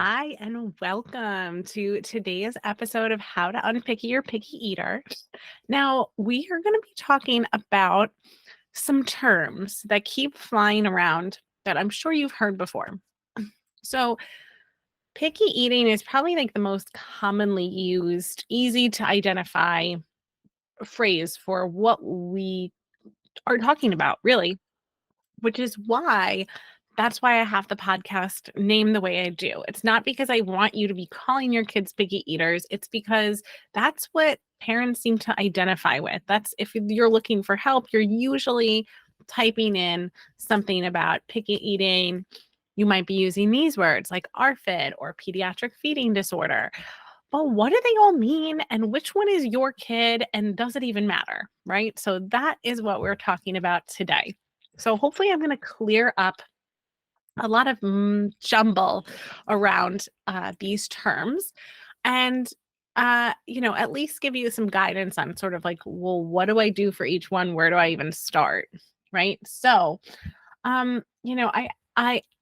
Hi, and welcome to today's episode of How to Unpicky Your Picky Eater. Now, we are going to be talking about some terms that keep flying around that I'm sure you've heard before. So, picky eating is probably like the most commonly used, easy to identify phrase for what we are talking about, really, which is why that's why I have the podcast named the way I do. It's not because I want you to be calling your kids picky eaters. It's because that's what parents seem to identify with. That's if you're looking for help, you're usually typing in something about picky eating. You might be using these words like ARFID or Pediatric Feeding Disorder. But what do they all mean? And which one is your kid? And does it even matter? Right? So that is what we're talking about today. So hopefully I'm going to clear up a lot of jumble around these terms and at least give you some guidance on sort of like, well, what do I do for each one? Where do I even start? Right. So I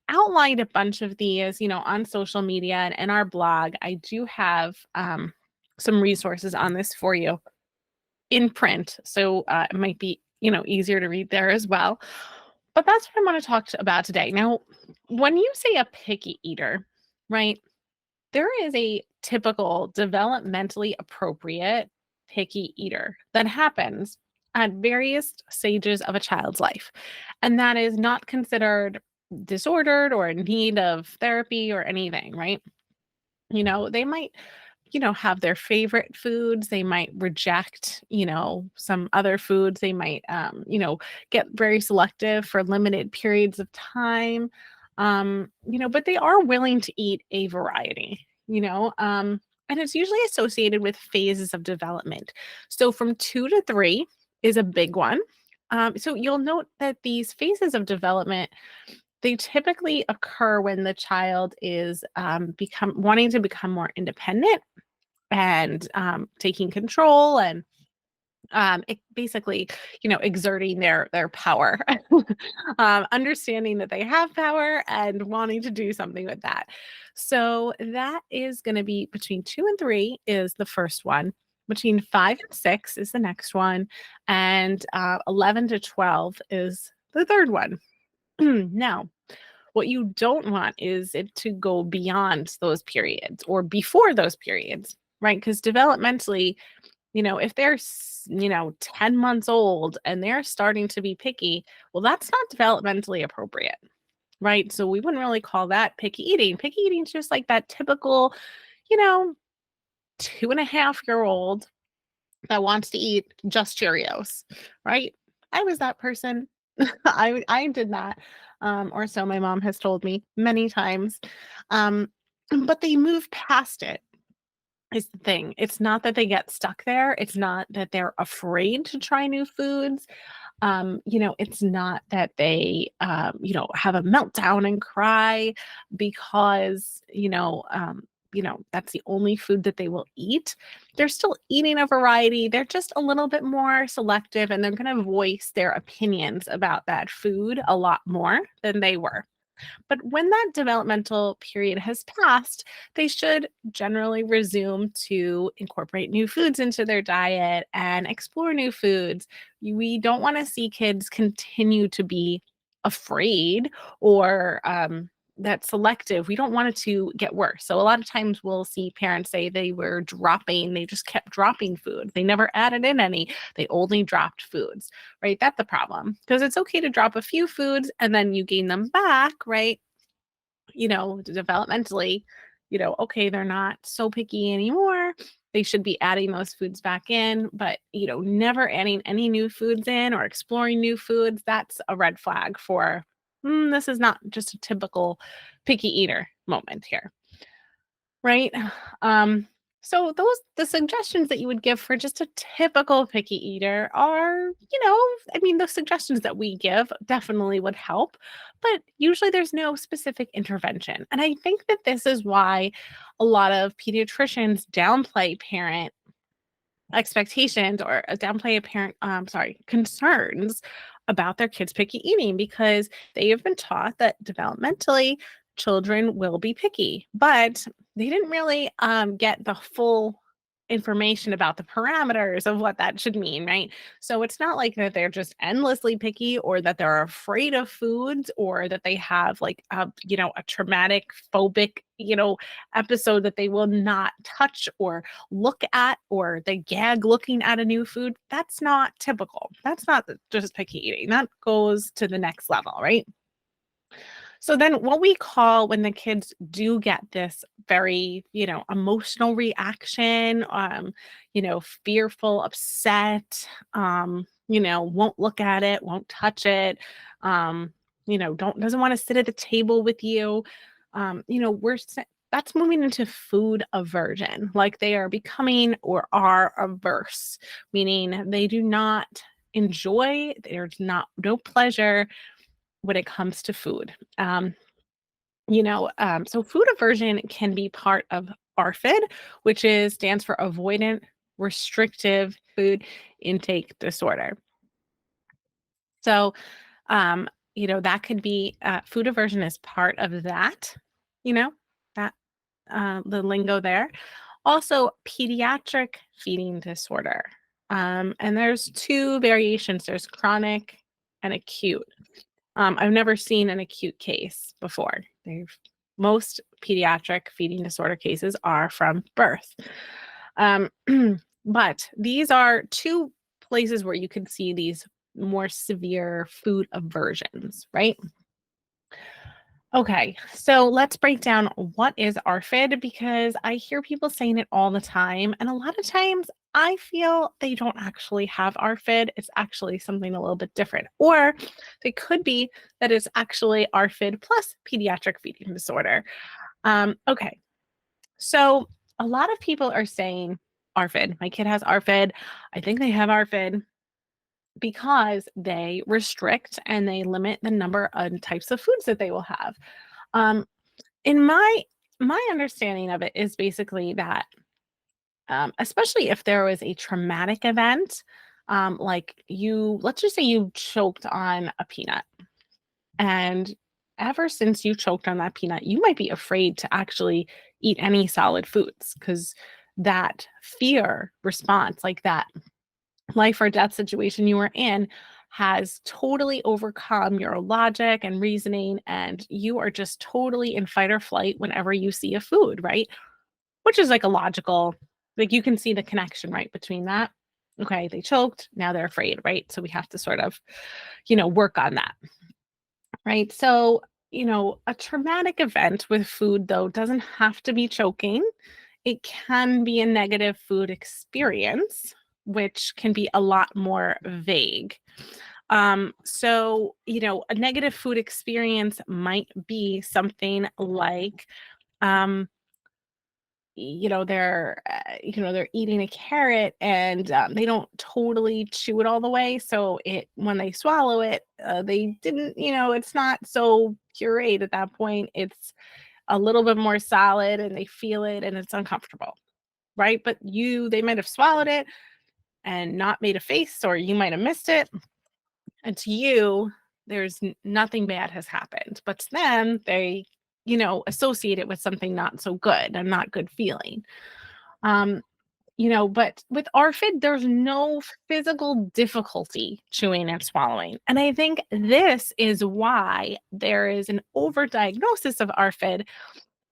outlined a bunch of these, on social media and in our blog. I do have some resources on this for you in print. So it might be, easier to read there as well. But that's what I want to talk about today. Now, when you say a picky eater, right, there is a typical developmentally appropriate picky eater that happens at various stages of a child's life. And that is not considered disordered or in need of therapy or anything, right? They might have their favorite foods. They might reject, some other foods. They might, get very selective for limited periods of time. But they are willing to eat a variety, and it's usually associated with phases of development. So from 2 to 3 is a big one. So you'll note that these phases of development they typically occur when the child is wanting to become more independent and taking control and it basically exerting their power understanding that they have power and wanting to do something with that. So that is going to be between 2 and 3 is the first one, between 5 and 6 is the next one, and 11 to 12 is the third one. Now, what you don't want is it to go beyond those periods or before those periods, right? Because developmentally, if they're, 10 months old and they're starting to be picky, well, that's not developmentally appropriate, right? So we wouldn't really call that picky eating. Picky eating is just like that typical, you know, 2.5-year-old that wants to eat just Cheerios, right? I was that person. I did that. Or so my mom has told me many times. But they move past it is the thing. It's not that they get stuck there. It's not that they're afraid to try new foods. It's not that they, have a meltdown and cry because, that's the only food that they will eat. They're still eating a variety. They're just a little bit more selective and they're going to voice their opinions about that food a lot more than they were. But when that developmental period has passed, they should generally resume to incorporate new foods into their diet and explore new foods. We don't want to see kids continue to be afraid or that selective. We don't want it to get worse. So a lot of times we'll see parents say they just kept dropping food. They never added in any. They only dropped foods, right? That's the problem because it's okay to drop a few foods and then you gain them back, right? Developmentally, okay, they're not so picky anymore. They should be adding those foods back in, but, never adding any new foods in or exploring new foods. That's a red flag for this is not just a typical picky eater moment here, right? Um, so the suggestions that you would give for just a typical picky eater are, the suggestions that we give definitely would help, but usually there's no specific intervention. And I think that this is why a lot of pediatricians downplay parent expectations or downplay a parent concerns about their kids picky eating because they have been taught that developmentally children will be picky, but they didn't really get the full information about the parameters of what that should mean, right? So it's not like that they're just endlessly picky or that they're afraid of foods or that they have like a traumatic phobic, episode that they will not touch or look at, or they gag looking at a new food. That's not typical. That's not just picky eating. That goes to the next level, right? So then what we call when the kids do get this very, emotional reaction, fearful, upset, won't look at it, won't touch it, doesn't want to sit at the table with you. That's moving into food aversion, like they are becoming or are averse, meaning they do not enjoy, there's no pleasure when it comes to food. So food aversion can be part of ARFID, which stands for Avoidant Restrictive Food Intake Disorder. So, that could be food aversion is part of that, that the lingo there. Also, pediatric feeding disorder. And there's two variations. There's chronic and acute. I've never seen an acute case before. Most pediatric feeding disorder cases are from birth. But these are two places where you can see these more severe food aversions, right? Okay, so let's break down what is ARFID, because I hear people saying it all the time, and a lot of times I feel they don't actually have ARFID. It's actually something a little bit different, or it could be that it's actually ARFID plus pediatric feeding disorder. Okay, so a lot of people are saying ARFID. My kid has ARFID. I think they have ARFID because they restrict and they limit the number and types of foods that they will have. Um, in my understanding of it is basically that, especially if there was a traumatic event, like let's just say you choked on a peanut, and ever since you choked on that peanut, you might be afraid to actually eat any solid foods because that fear response, like that life or death situation you were in, has totally overcome your logic and reasoning, and you are just totally in fight or flight whenever you see a food, right? Which is like a logical, like you can see the connection right between that. Okay, they choked, now they're afraid, right? So we have to sort of, work on that, right? So, a traumatic event with food, though, doesn't have to be choking. It can be a negative food experience, which can be a lot more vague. A negative food experience might be something like, they're eating a carrot and they don't totally chew it all the way. So when they swallow it, they didn't, it's not so pureed at that point. It's a little bit more solid and they feel it and it's uncomfortable, right? But they might have swallowed it and not made a face, or you might have missed it. And to you, there's nothing bad has happened. But to them, they, associate it with something not so good, a not good feeling. But with ARFID, there's no physical difficulty chewing and swallowing. And I think this is why there is an overdiagnosis of ARFID,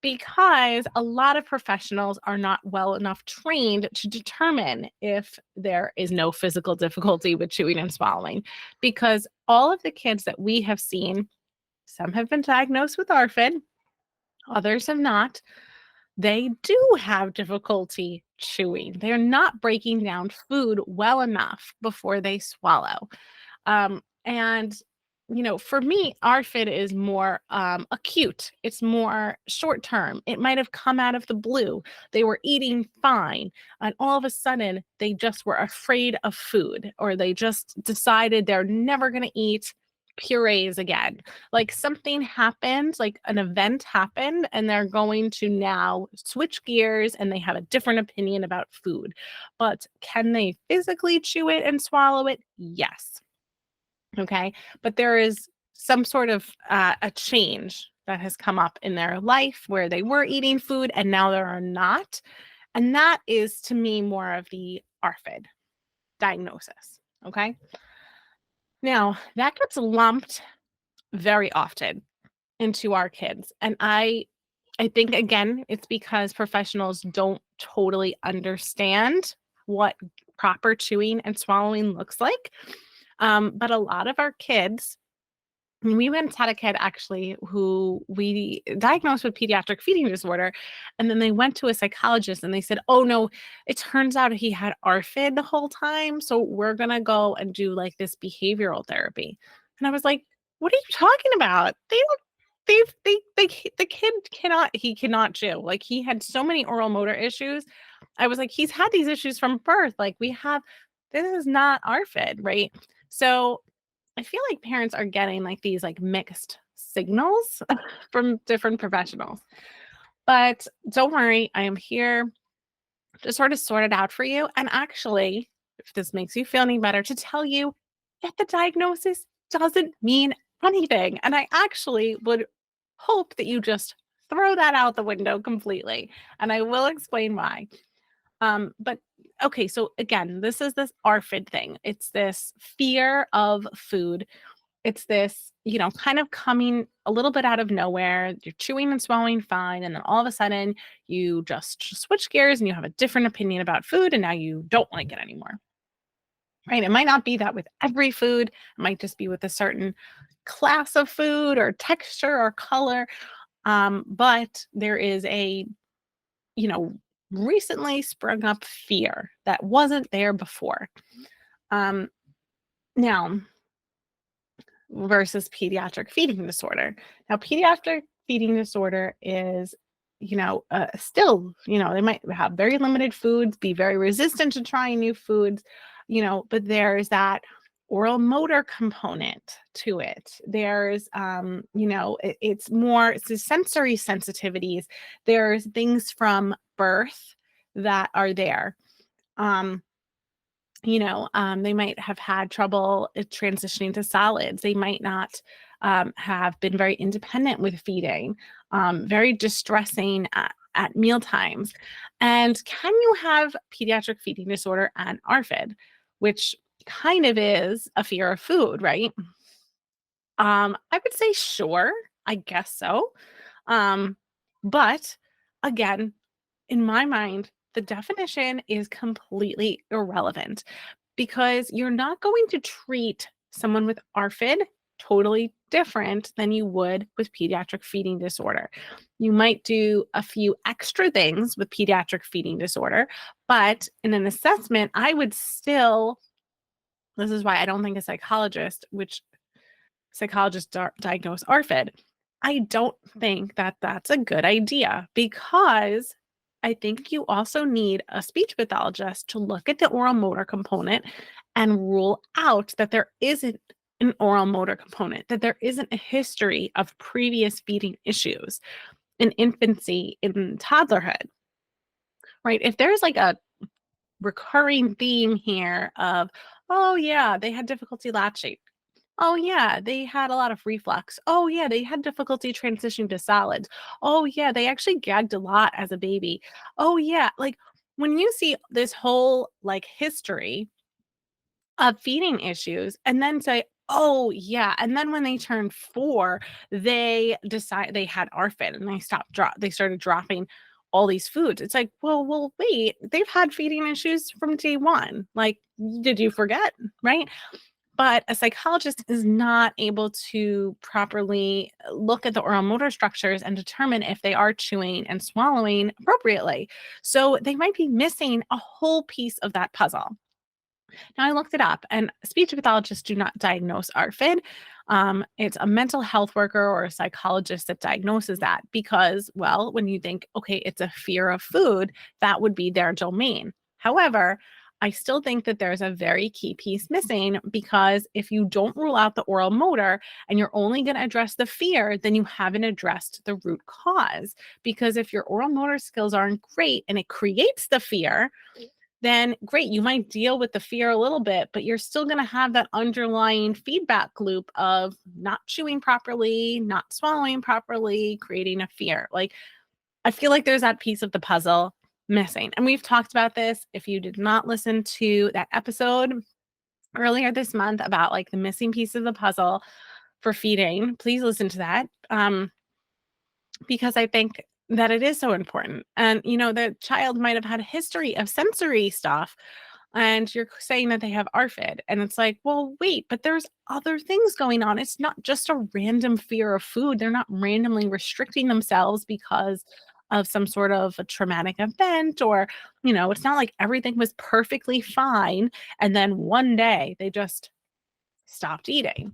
because a lot of professionals are not well enough trained to determine if there is no physical difficulty with chewing and swallowing. Because all of the kids that we have seen, some have been diagnosed with ARFID, others have not. They do have difficulty chewing. They're not breaking down food well enough before they swallow. And for me, ARFID is more acute. It's more short term. It might have come out of the blue. They were eating fine, and all of a sudden, they just were afraid of food, or they just decided they're never going to eat purees again. Like something happened, like an event happened, and they're going to now switch gears and they have a different opinion about food. But can they physically chew it and swallow it? Yes. Okay. But there is some sort of a change that has come up in their life where they were eating food and now they are not. And that is, to me, more of the ARFID diagnosis. Okay. Now, that gets lumped very often into our kids. And I think, again, it's because professionals don't totally understand what proper chewing and swallowing looks like. But a lot of our kids, we once had a kid actually who we diagnosed with pediatric feeding disorder, and then they went to a psychologist and they said, oh no, it turns out he had ARFID the whole time. So we're going to go and do like this behavioral therapy. And I was like, what are you talking about? They don't the kid cannot chew. Like, he had so many oral motor issues. I was like, he's had these issues from birth. Like, this is not ARFID, right? So I feel like parents are getting like these like mixed signals from different professionals. But don't worry, I am here to sort of sort it out for you. And actually, if this makes you feel any better, to tell you that the diagnosis doesn't mean anything. And I actually would hope that you just throw that out the window completely. And I will explain why. But okay, so again, this is this ARFID thing. It's this fear of food. It's this, kind of coming a little bit out of nowhere. You're chewing and swallowing fine, and then all of a sudden you just switch gears and you have a different opinion about food, and now you don't like it anymore. Right? It might not be that with every food. It might just be with a certain class of food or texture or color. But there is a, recently sprung up fear that wasn't there before. Now, versus pediatric feeding disorder. Now, pediatric feeding disorder is, still, they might have very limited foods, be very resistant to trying new foods, but there's that oral motor component to it. There's, it's the sensory sensitivities. There's things from birth that are there. They might have had trouble transitioning to solids. They might not have been very independent with feeding, very distressing at meal times. And can you have pediatric feeding disorder and ARFID, which kind of is a fear of food, right? I would say sure, I guess so. But again, in my mind, the definition is completely irrelevant because you're not going to treat someone with ARFID totally different than you would with pediatric feeding disorder. You might do a few extra things with pediatric feeding disorder, but in an assessment, I would still, this is why I don't think a psychologist, which psychologists diagnose ARFID, I don't think that that's a good idea because I think you also need a speech pathologist to look at the oral motor component and rule out that there isn't an oral motor component, that there isn't a history of previous feeding issues in infancy, in toddlerhood, right? If there's like a recurring theme here of, oh yeah, they had difficulty latching. Oh yeah, they had a lot of reflux. Oh yeah, they had difficulty transitioning to solids. Oh yeah, they actually gagged a lot as a baby. Oh yeah, like when you see this whole like history of feeding issues and then say, oh yeah, and then when they turned 4, they decide they had ARFID and they started dropping all these foods. It's like, well, wait, they've had feeding issues from day one. Like, did you forget? Right? But a psychologist is not able to properly look at the oral motor structures and determine if they are chewing and swallowing appropriately. So they might be missing a whole piece of that puzzle. Now, I looked it up, and speech pathologists do not diagnose ARFID. It's a mental health worker or a psychologist that diagnoses that because, well, when you think, okay, it's a fear of food, that would be their domain. However, I still think that there's a very key piece missing because if you don't rule out the oral motor and you're only going to address the fear, then you haven't addressed the root cause. Because if your oral motor skills aren't great and it creates the fear, then great, you might deal with the fear a little bit, but you're still going to have that underlying feedback loop of not chewing properly, not swallowing properly, creating a fear. Like, I feel like there's that piece of the puzzle missing. And we've talked about this. If you did not listen to that episode earlier this month about like the missing piece of the puzzle for feeding, please listen to that. Because I think that it is so important. And, the child might have had a history of sensory stuff, and you're saying that they have ARFID. And it's like, well, wait, but there's other things going on. It's not just a random fear of food. They're not randomly restricting themselves because of some sort of a traumatic event, or, it's not like everything was perfectly fine. And then one day they just stopped eating.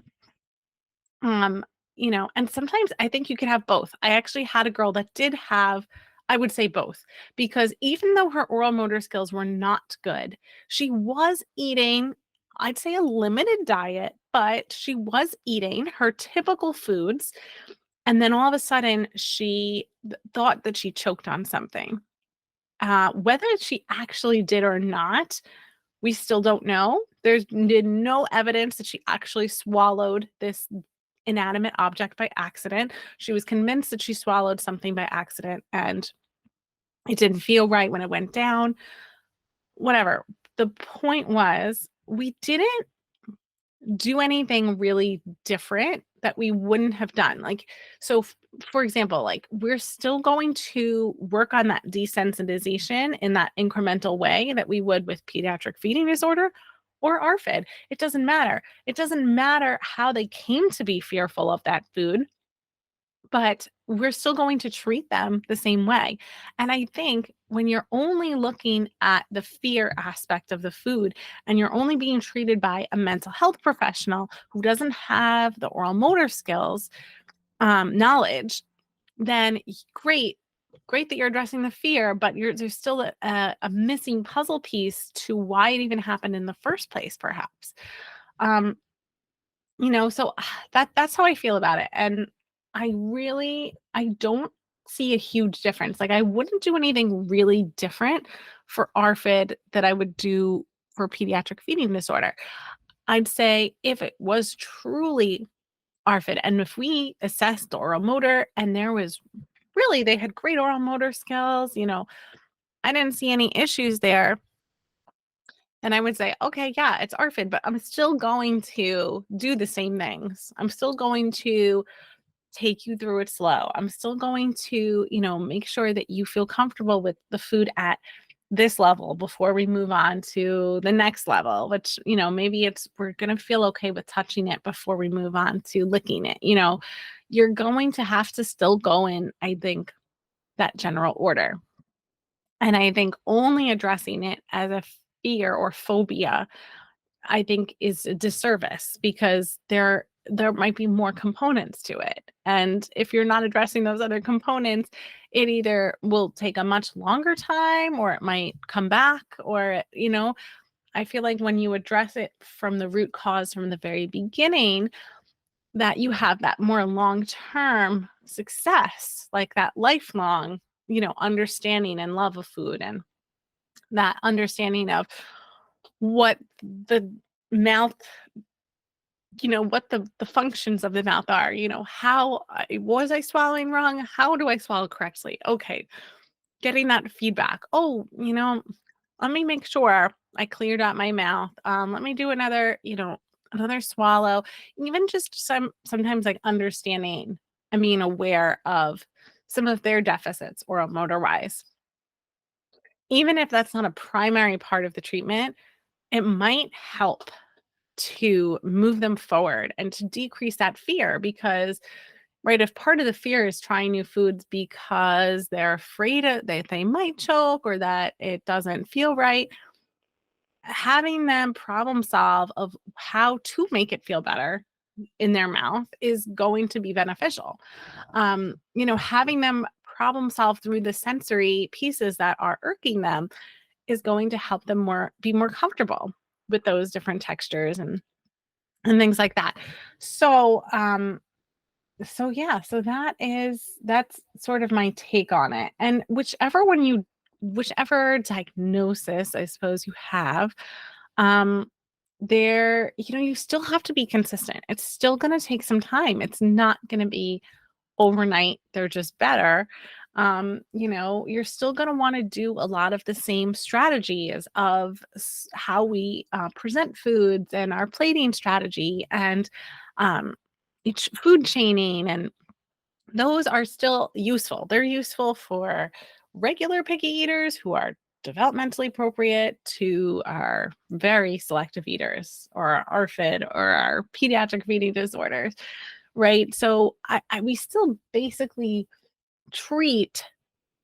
And sometimes I think you could have both. I actually had a girl that did have, I would say both, because even though her oral motor skills were not good, she was eating, I'd say a limited diet, but she was eating her typical foods. And then all of a sudden she thought that she choked on something. Whether she actually did or not, we still don't know. There's no evidence that she actually swallowed this inanimate object by accident. She was convinced that she swallowed something by accident, and it didn't feel right when it went down. Whatever. The point was, we didn't do anything really different that we wouldn't have done. Like, so for example, like we're still going to work on that desensitization in that incremental way that we would with pediatric feeding disorder or ARFID. It doesn't matter. It doesn't matter how they came to be fearful of that food, but we're still going to treat them the same way. And I think when you're only looking at the fear aspect of the food and you're only being treated by a mental health professional who doesn't have the oral motor skills knowledge, then great that you're addressing the fear, but there's still a missing puzzle piece to why it even happened in the first place, perhaps. So that's how I feel about it. And I don't see a huge difference. Like, I wouldn't do anything really different for ARFID that I would do for pediatric feeding disorder. I'd say if it was truly ARFID, and if we assessed the oral motor and they had great oral motor skills, I didn't see any issues there, and I would say, okay, yeah, it's ARFID, but I'm still going to do the same things. I'm still going to take you through it slow. I'm still going to, make sure that you feel comfortable with the food at this level before we move on to the next level, which, maybe we're going to feel okay with touching it before we move on to licking it. You're going to have to still go in, I think, that general order. And I think only addressing it as a fear or phobia, I think, is a disservice, because there might be more components to it. And if you're not addressing those other components, it either will take a much longer time, or it might come back, or, I feel like when you address it from the root cause from the very beginning, that you have that more long-term success, like that lifelong, understanding and love of food, and that understanding of what the mouth, what the functions of the mouth are, how was I swallowing wrong? How do I swallow correctly? Okay. Getting that feedback. Oh, let me make sure I cleared out my mouth. Let me do another swallow. Even just sometimes like understanding and being aware of some of their deficits oral motor wise. Even if that's not a primary part of the treatment, it might help to move them forward and to decrease that fear, because right, if part of the fear is trying new foods because they're afraid that they might choke or that it doesn't feel right, having them problem solve of how to make it feel better in their mouth is going to be beneficial. Having them problem solve through the sensory pieces that are irking them is going to help them be more comfortable with those different textures and things like that. So yeah, so that's sort of my take on it. And whichever one you whichever diagnosis I suppose you have, um, you still have to be consistent. It's still going to take some time. It's not going to be overnight. They're just better. You're still going to want to do a lot of the same strategies of how we present foods and our plating strategy and um, each food chaining, and those are still useful. They're useful for regular picky eaters who are developmentally appropriate to our very selective eaters or our ARFID or our pediatric feeding disorders, right? So we still basically treat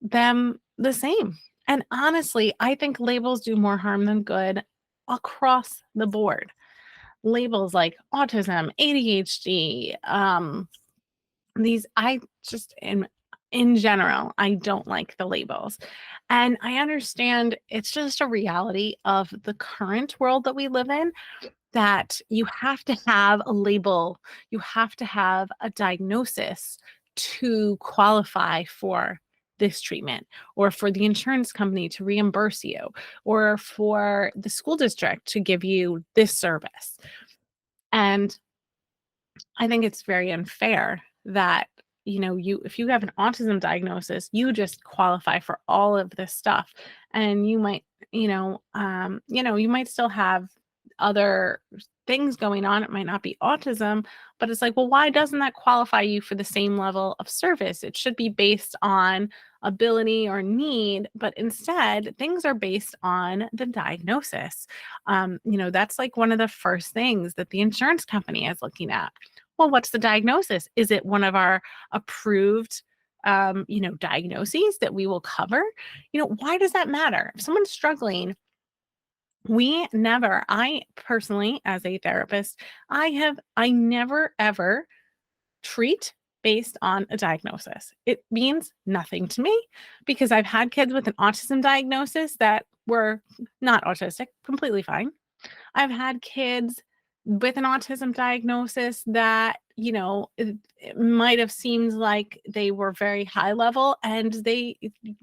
them the same. And honestly, I think labels do more harm than good across the board. Labels like autism, ADHD, these I just in general, I don't like the labels. And I understand it's just a reality of the current world that we live in, that you have to have a label, you have to have a diagnosis to qualify for this treatment, or for the insurance company to reimburse you, or for the school district to give you this service. And I think it's very unfair that, if you have an autism diagnosis, you just qualify for all of this stuff. And you might, you might still have other things going on. It might not be autism, but it's like, well, why doesn't that qualify you for the same level of service? It should be based on ability or need, but instead things are based on the diagnosis. That's like one of the first things that the insurance company is looking at. Well, what's the diagnosis? Is it one of our approved diagnoses that we will cover? Why does that matter? If someone's struggling, I personally, as a therapist, I never ever treat based on a diagnosis. It means nothing to me because I've had kids with an autism diagnosis that were not autistic, completely fine. I've had kids with an autism diagnosis that, it might have seemed like they were very high level and they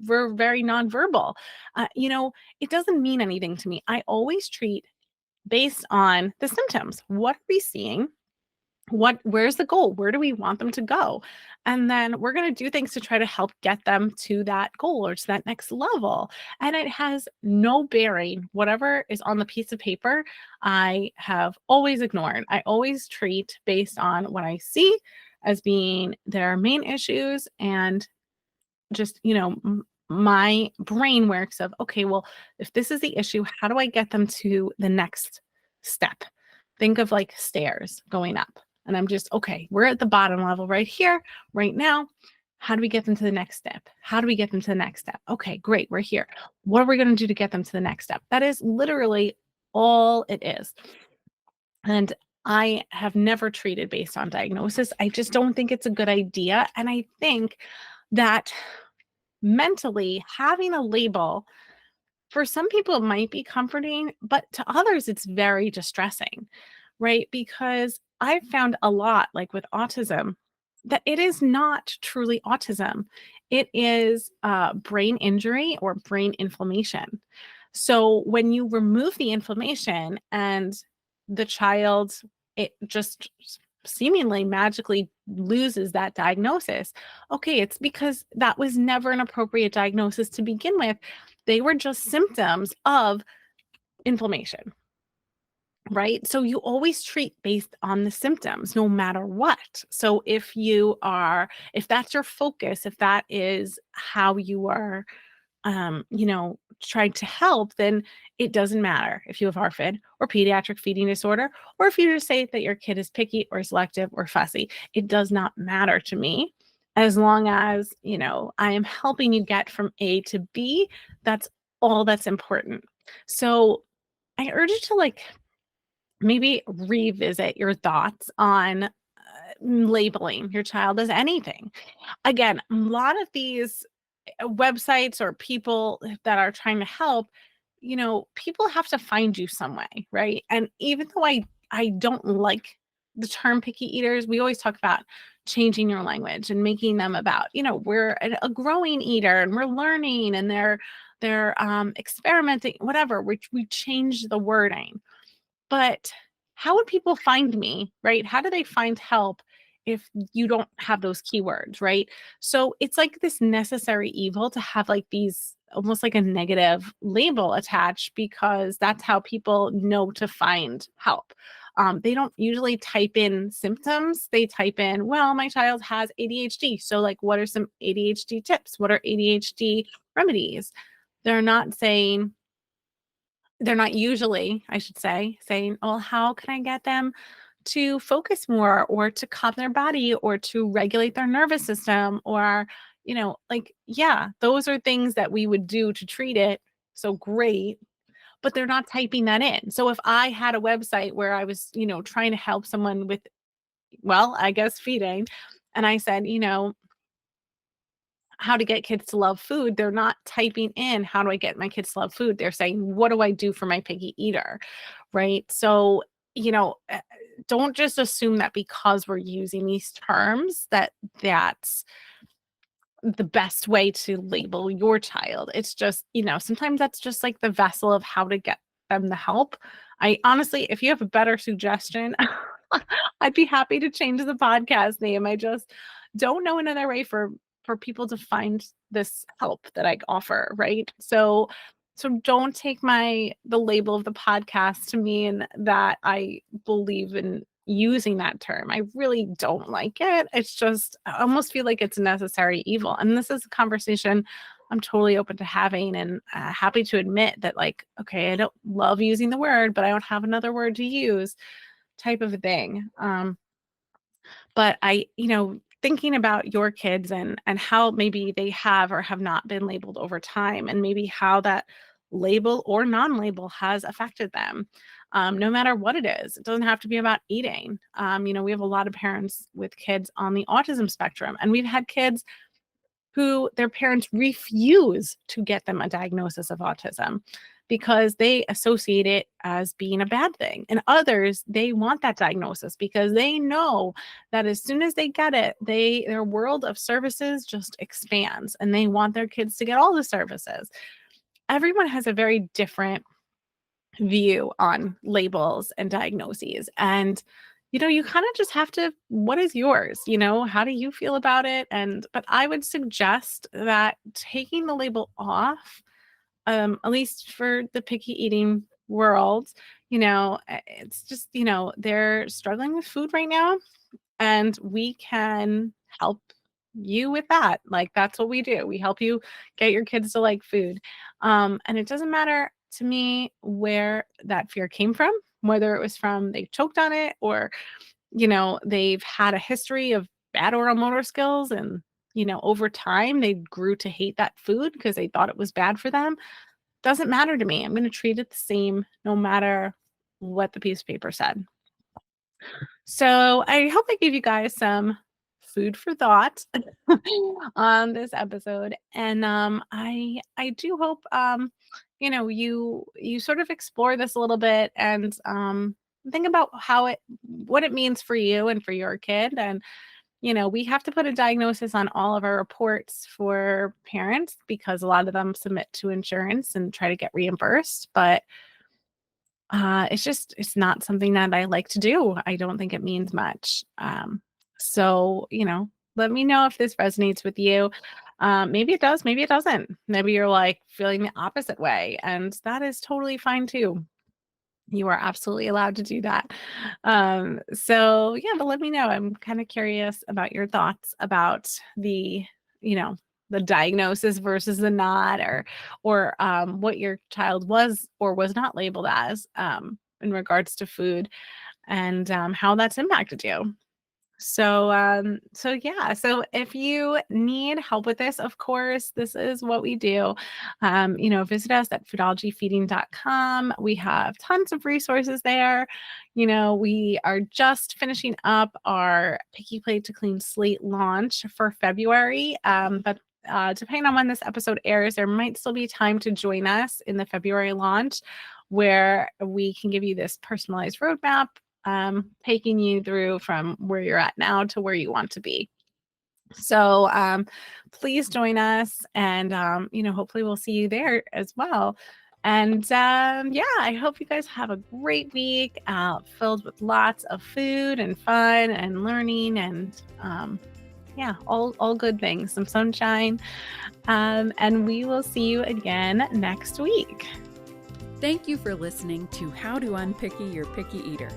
were very nonverbal. It doesn't mean anything to me. I always treat based on the symptoms. What are we seeing? Where's the goal? Where do we want them to go? And then we're going to do things to try to help get them to that goal or to that next level. And it has no bearing. Whatever is on the piece of paper, I have always ignored. I always treat based on what I see as being their main issues, and just, my brain works of, okay, well, if this is the issue, how do I get them to the next step? Think of like stairs going up. And I'm just, okay, we're at the bottom level right here, right now. How do we get them to the next step? How do we get them to the next step? Okay, great, we're here. What are we going to do to get them to the next step? That is literally all it is. And I have never treated based on diagnosis. I just don't think it's a good idea. And I think that mentally having a label, for some people it might be comforting, but to others it's very distressing, right? Because I've found a lot, like with autism, that it is not truly autism. It is brain injury or brain inflammation. So when you remove the inflammation and the child, it just seemingly magically loses that diagnosis. Okay, it's because that was never an appropriate diagnosis to begin with. They were just symptoms of inflammation, right? So you always treat based on the symptoms, no matter what. So if that's your focus, if that is how you are, trying to help, then it doesn't matter if you have ARFID or pediatric feeding disorder, or if you just say that your kid is picky or selective or fussy. It does not matter to me. As long as, I am helping you get from A to B, that's all that's important. So I urge you to maybe revisit your thoughts on labeling your child as anything. Again, a lot of these websites or people that are trying to help, people have to find you some way, right? And even though I don't like the term picky eaters, we always talk about changing your language and making them about, we're a growing eater and we're learning, and they're they're experimenting, whatever. We change the wording. But how would people find me, right? How do they find help if you don't have those keywords, right? So it's like this necessary evil to have like these almost like a negative label attached, because that's how people know to find help. They don't usually type in symptoms. They type in, well, my child has ADHD. So, like, what are some ADHD tips? What are ADHD remedies? They're not saying, they're not usually, I should say, saying, well, how can I get them to focus more, or to calm their body, or to regulate their nervous system, or, like, yeah, those are things that we would do to treat it. So great. But they're not typing that in. So if I had a website where I was, trying to help someone with, well, I guess feeding, and I said, how to get kids to love food, they're not typing in, how do I get my kids to love food? They're saying, what do I do for my picky eater? Right. So, don't just assume that because we're using these terms that that's the best way to label your child. It's just, sometimes that's just like the vessel of how to get them the help. I honestly, if you have a better suggestion, I'd be happy to change the podcast name. I just don't know another way for people to find this help that I offer, right? So don't take the label of the podcast to mean that I believe in using that term. I really don't like it. It's just, I almost feel like it's a necessary evil. And this is a conversation I'm totally open to having, and happy to admit that, like, okay, I don't love using the word, but I don't have another word to use, type of thing. But thinking about your kids and how maybe they have or have not been labeled over time, and maybe how that label or non-label has affected them. No matter what it is, it doesn't have to be about eating. We have a lot of parents with kids on the autism spectrum, and we've had kids who their parents refuse to get them a diagnosis of autism because they associate it as being a bad thing. And others, they want that diagnosis because they know that as soon as they get it, their world of services just expands, and they want their kids to get all the services. Everyone has a very different view on labels and diagnoses. And you kind of just have to, what is yours? How do you feel about it? But I would suggest that taking the label off, at least for the picky eating world, it's just, they're struggling with food right now, and we can help you with that. Like, that's what we do. We help you get your kids to like food. And it doesn't matter to me where that fear came from, whether it was from they choked on it, or, they've had a history of bad oral motor skills, and, over time they grew to hate that food because they thought it was bad for them. Doesn't matter to me. I'm going to treat it the same no matter what the piece of paper said. So I hope I gave you guys some food for thought on this episode. And I do hope you sort of explore this a little bit, and think about what it means for you and for your kid. And we have to put a diagnosis on all of our reports for parents because a lot of them submit to insurance and try to get reimbursed. But it's not something that I like to do. I don't think it means much. So, let me know if this resonates with you. Maybe it does, maybe it doesn't. Maybe you're like feeling the opposite way, and that is totally fine too. You are absolutely allowed to do that. So yeah, but let me know. I'm kind of curious about your thoughts about you know, the diagnosis versus the not, or what your child was or was not labeled as in regards to food, and how that's impacted you. So yeah, so if you need help with this, of course, this is what we do. Visit us at foodologyfeeding.com. We have tons of resources there. We are just finishing up our Picky Plate to Clean Slate launch for February. But depending on when this episode airs, there might still be time to join us in the February launch, where we can give you this personalized roadmap, taking you through from where you're at now to where you want to be. So please join us, and hopefully we'll see you there as well. And yeah, I hope you guys have a great week filled with lots of food and fun and learning, and yeah, all good things, some sunshine. And we will see you again next week. Thank you for listening to How to Unpicky Your Picky Eater.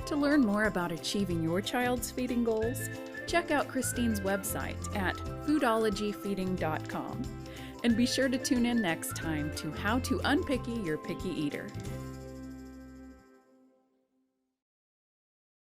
To learn more about achieving your child's feeding goals, check out Christine's website at foodologyfeeding.com. And be sure to tune in next time to How to Unpicky Your Picky Eater.